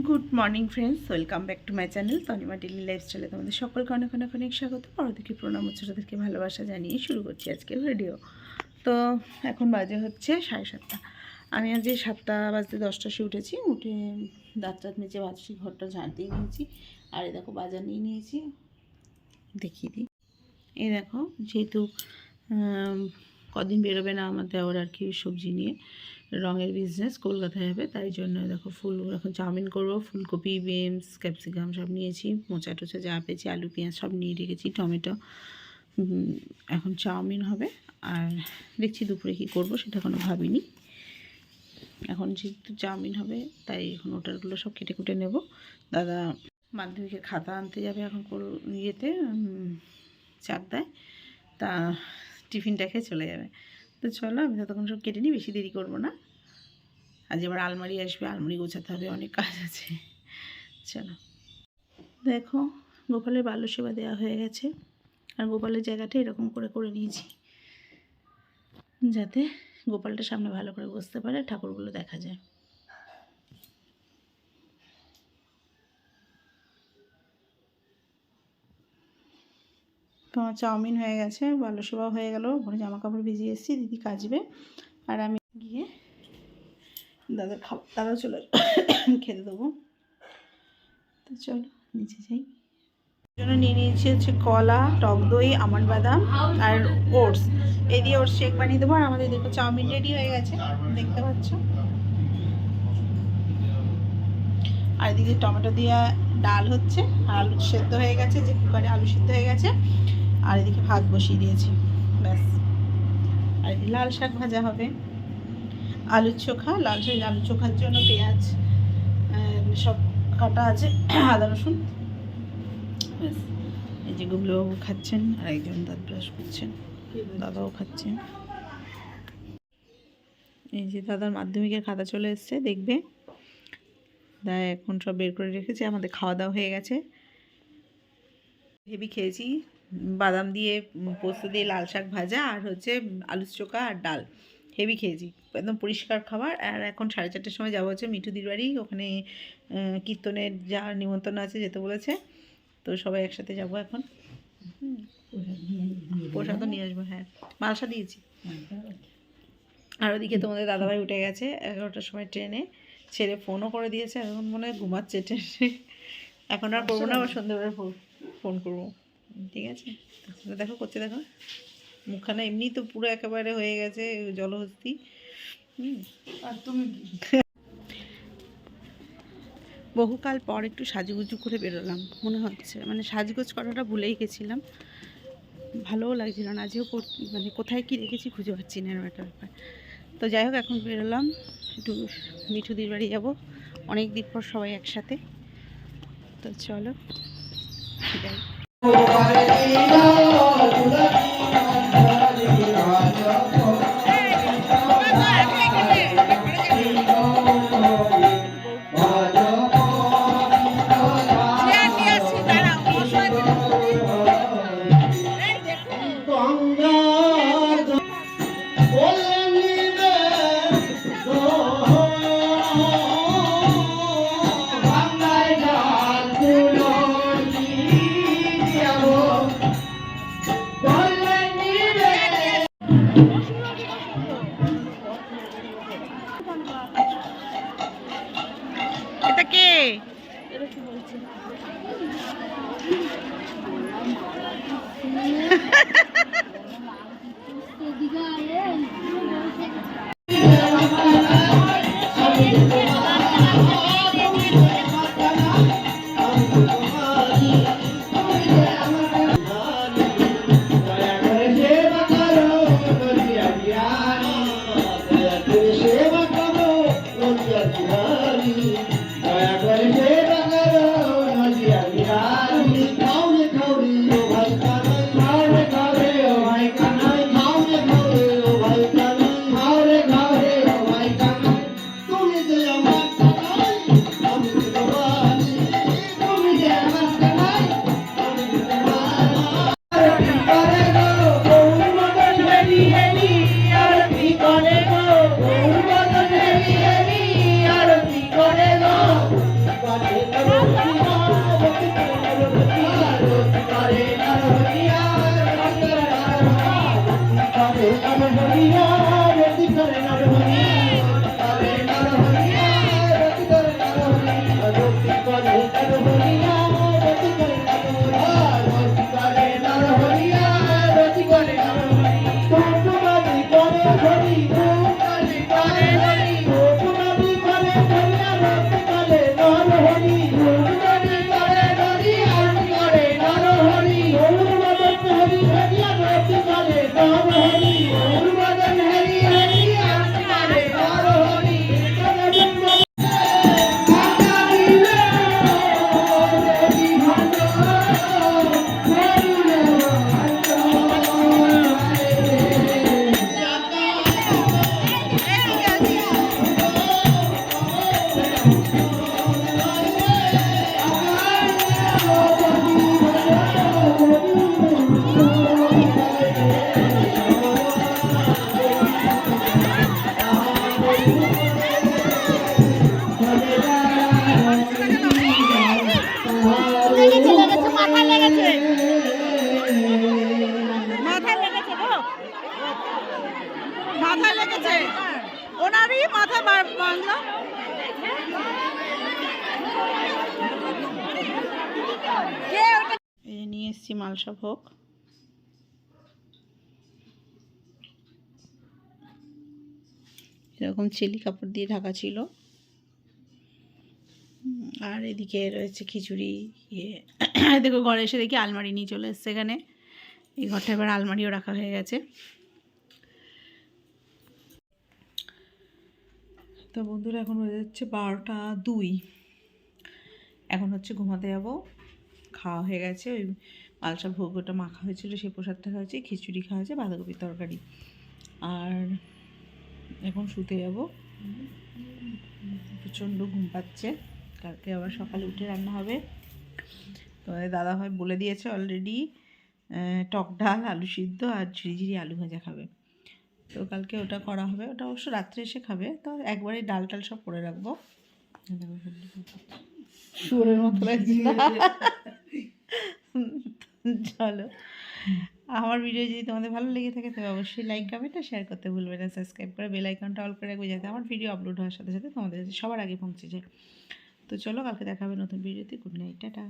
Good morning friends, welcome back to my channel Tanima daily লাইফস্টাইলে তোমাদের সকলকে অনেক অনেক অনেক স্বাগত। বড়দেরকে প্রণাম, ছোটোদেরকে ভালোবাসা জানিয়ে শুরু করছি আজকের ভিডিও। তো এখন বাজে হচ্ছে 7:30। আমি আজ 7টা বাজতে 10টায় উঠেছি, উঠে দাঁত মেজে বাজছি, ঘরটা ঝাড় দিয়ে নিয়েছি। আর এই দেখো বাজার নিয়ে নিয়েছি, দেখিয়ে দিই। এই দেখো, যেহেতু কদিন বেরোবে না আমার দেওয়ার আর কি সবজি নিয়ে, রঙের বিজনেস কলকাতায় হবে, তাই জন্য দেখো ফুল এখন চাউমিন করবো। ফুলকপি, বিনস, ক্যাপসিকাম সব নিয়েছি, মোচা টোচা যা পেয়েছি, আলু পেঁয়াজ সব নিয়ে রেখেছি, টমেটো। এখন চাউমিন হবে। আর দেখছি দুপুরে কী করবো সেটা কোনো ভাবিনি। এখন যেহেতু চাউমিন হবে তাই এখন ওটারগুলো সব কেটে কুটে নেব। দাদা মাধ্যমিকের খাতা আনতে যাবে এখন ইয়েতে চাকদায়, তা টিফিনটা খেয়ে চলে যাবে। তো চলো আমি ততক্ষণ সব কেটে নিই, বেশি দেরি করবো না। আজ এবার আলমারি আসবে, আলমারি গোছাতে হবে, অনেক কাজ আছে। চলো দেখো, গোপালের বাল্য সেবা দেওয়া হয়ে গেছে। আর গোপালের জায়গাটা এরকম করে করে নিয়েছি যাতে গোপালটা সামনে ভালো করে বসতে পারে, ঠাকুরগুলো দেখা যায়। তোমার চাউমিন হয়ে গেছে, বাল্য সেবা হয়ে গেল, ঘরে জামা কাপড় ভিজিয়ে এসেছি, দিদি কাচবে। আর আমি গিয়ে দাদা চলে খেতে দেবো। তো চলো নিচে যাই। জন্য নিয়ে নিয়েছি হচ্ছে কলা, টক দই, আমন্ড বাদাম আর ওটস। এই দিয়ে ওটস শেক বানিয়ে দেবো। আর আমাদের দেখো চাউমিন রেডি হয়ে গেছে, দেখতে পাচ্ছ। আর এদিকে টমেটো দিয়ে ডাল হচ্ছে, আর আলু সেদ্ধ হয়ে গেছে, যে কুকারে আলু সেদ্ধ হয়ে গেছে। আর এদিকে ভাত বসিয়ে দিয়েছি, ব্যাস। আর এদিকে লাল শাক ভাজা হবে, আলুর চোখা। আলু চোখার জন্য পেঁয়াজ সব কাটা আছে, আদা রসুন, ব্যাস। এই যে গুবলুবাবু খাচ্ছেন, আর একজন দাঁত ব্রাশ করছেন, দাদাও খাচ্ছেন। এই যে দাদার মাধ্যমিকের খাতা চলে এসছে, দেখবে। দাদা এখন সব বের করে রেখেছে। আমাদের খাওয়া দাওয়া হয়ে গেছে, হেভি খেয়েছি। বাদাম দিয়ে, পোস্ত দিয়ে লাল শাক ভাজা, আর হচ্ছে আলুর চোখা আর ডাল। হেভি খেয়েছি, একদম পরিষ্কার খাবার। আর এখন 4:30টার সময় যাবো হচ্ছে মিঠুদির বাড়ি, ওখানে কীর্তনের যা নিমন্ত্রণ আছে, যেতে বলেছে। তো সবাই একসাথে যাবো এখন। প্রসাদও নিয়ে আসবো, হ্যাঁ, মালসা দিয়েছি। আর ওদিকে তোমাদের দাদাভাই উঠে গেছে 11টার সময় ট্রেনে, ছেড়ে ফোনও করে দিয়েছে। এখন মনে হয় ঘুমাচ্ছে ট্রেনে। এখন আর করবো না, আবার সন্ধ্যেবেলা ফোন করবো, ঠিক আছে। দেখো করছে, দেখো মুখখানা এমনি তো পুরো একেবারে হয়ে গেছে জলহস্তি। আর তুমি বহুকাল পর একটু সাজুগুজু করে বেরোলাম মনে হচ্ছে, মানে সাজগোজ করাটা ভুলেই গেছিলাম, ভালোও লাগছিল না। আজও মানে কোথায় কী রেখেছি খুঁজে পাচ্ছি না, এরকম একটা ব্যাপার। তো যাই হোক, এখন বেরোলাম, একটু মিঠুদির বাড়ি যাবো, অনেক দিন পর সবাই একসাথে। তো চলো যাই। এটা কে? তুমি কোথায় বাঁধলো? এই নিয়ে এসছি মালসা ভোগ। এরকম চিলি কাপড় দিয়ে ঢাকা ছিল। আর এদিকে রয়েছে খিচুড়ি। দেখো ঘরে এসে দেখি আলমারি নিয়ে চলে এসছে এখানে। এই ঘরটা এবার আলমারিও রাখা হয়ে গেছে। তো বন্ধুরা এখন হয়ে যাচ্ছে 12:02। এখন হচ্ছে ঘুমাতে যাব। খাওয়া হয়ে গেছে, ওই মালসা ভোগ ওটা মাখা হয়েছিল সেই প্রসাদটা হয়েছে, খিচুড়ি খাওয়া হয়েছে, বাঁধাকপির তরকারি। আর এখন শুতে যাব। প্রচণ্ড ঘুম পাচ্ছে, কালকে আবার সকালে উঠে রান্না হবে। তোমাদের দাদাভাই বলে দিয়েছে অলরেডি টক ডাল, আলু সিদ্ধ আর ঝিরিঝিরি আলু ভাজা খাবে। তো কালকে ওটা করা হবে, ওটা অবশ্য রাত্রে এসে খাবে। তো একবারে ডাল টাল সব করে রাখবো। শুয়োরের মতো লাগছে। চলো, আমার ভিডিও যদি তোমাদের ভালো লেগে থাকে তবে অবশ্যই লাইক, কমেন্ট আর শেয়ার করতে ভুলবে না। সাবস্ক্রাইব করে বেল আইকনটা অল করে রাখবে, যাতে আমার ভিডিও আপলোড হওয়ার সাথে সাথে তোমাদের সবার আগে পৌঁছে যায়। তো চলো, কালকে দেখা হবে নতুন ভিডিওতে। Good night, tata.